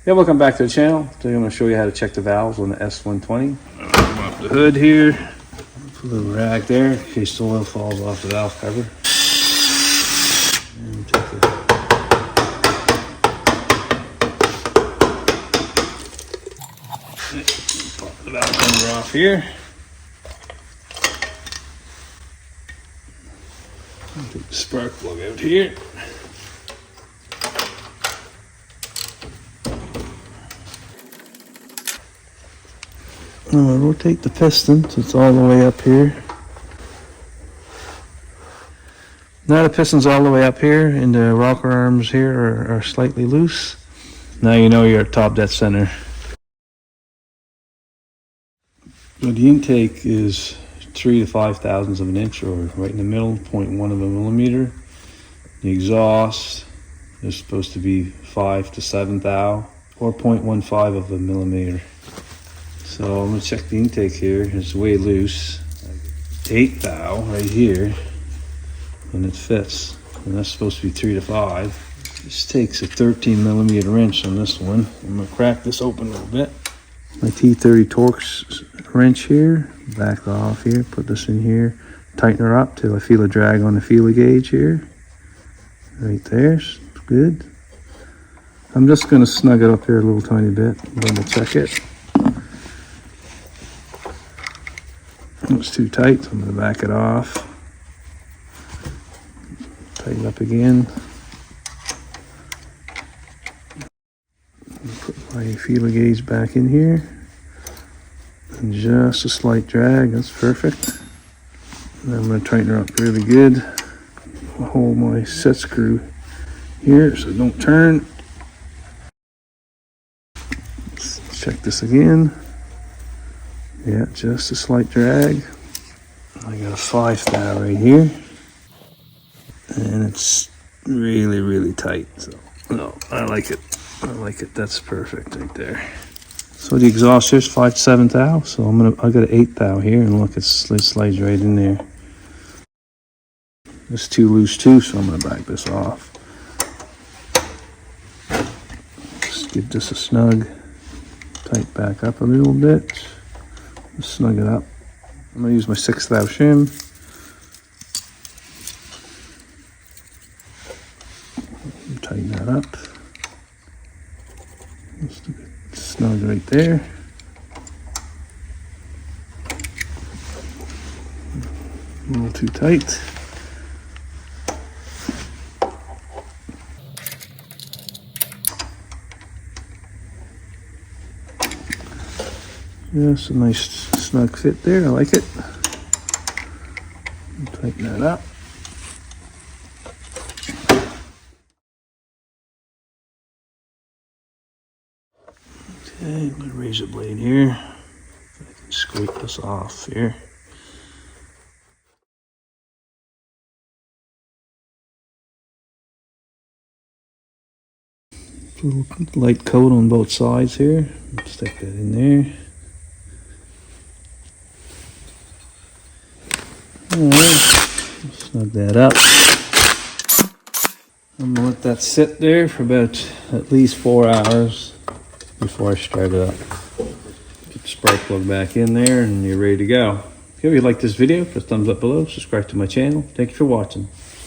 Yeah, welcome back to the channel. Today I'm going to show you how to check the valves on the S120. Open up the hood here. Put a little rag there in case the oil falls off the valve cover. And take pop the valve cover off here. Take the spark plug out here. Now rotate the piston so it's all the way up here. Now the piston's all the way up here and the rocker arms here are slightly loose. Now you know you're at top dead center. So the intake is 3 to 5 thousandths of an inch, or right in the middle, 0.1 of a millimeter. The exhaust is supposed to be 5 to 7 thou, or 0.15 of a millimeter. So I'm going to check the intake here. It's way loose. 8 thou right here, and it fits. And that's supposed to be 3 to 5. This takes a 13 millimeter wrench on this one. I'm going to crack this open a little bit. My T30 Torx wrench here. Back off here. Put this in here. Tighten her up till I feel a drag on the feeler gauge here. Right there. Good. I'm just going to snug it up here a little tiny bit. Then we'll check it. It's too tight, so I'm going to back it off. Tighten up again. Put my feeler gauge back in here. And just a slight drag, that's perfect. And then I'm going to tighten her up really good. I'll hold my set screw here so it don't turn. Let's check this again. Yeah, just a slight drag. I got a 5 thou right here. And it's really, really tight. So, no, I like it. I like it. That's perfect right there. So the exhaust here's 5 to 7 thou. So I got an 8 thou here, and look, it slides right in there. It's too loose too, so I'm gonna back this off. Just give this a snug. Tight back up a little bit. Snug it up. I'm going to use my 6 thou shim. Tighten that up. Just snug right there. A little too tight. Yes, a nice snug fit there. I like it. Tighten that up. Okay, my razor blade here. I can scrape this off here. Put a little light coat on both sides here. Stick that in there. Alright, snug that up. I'm going to let that sit there for about at least 4 hours before I start it up. Get the spark plug back in there and you're ready to go. If you like this video, press thumbs up below, subscribe to my channel. Thank you for watching.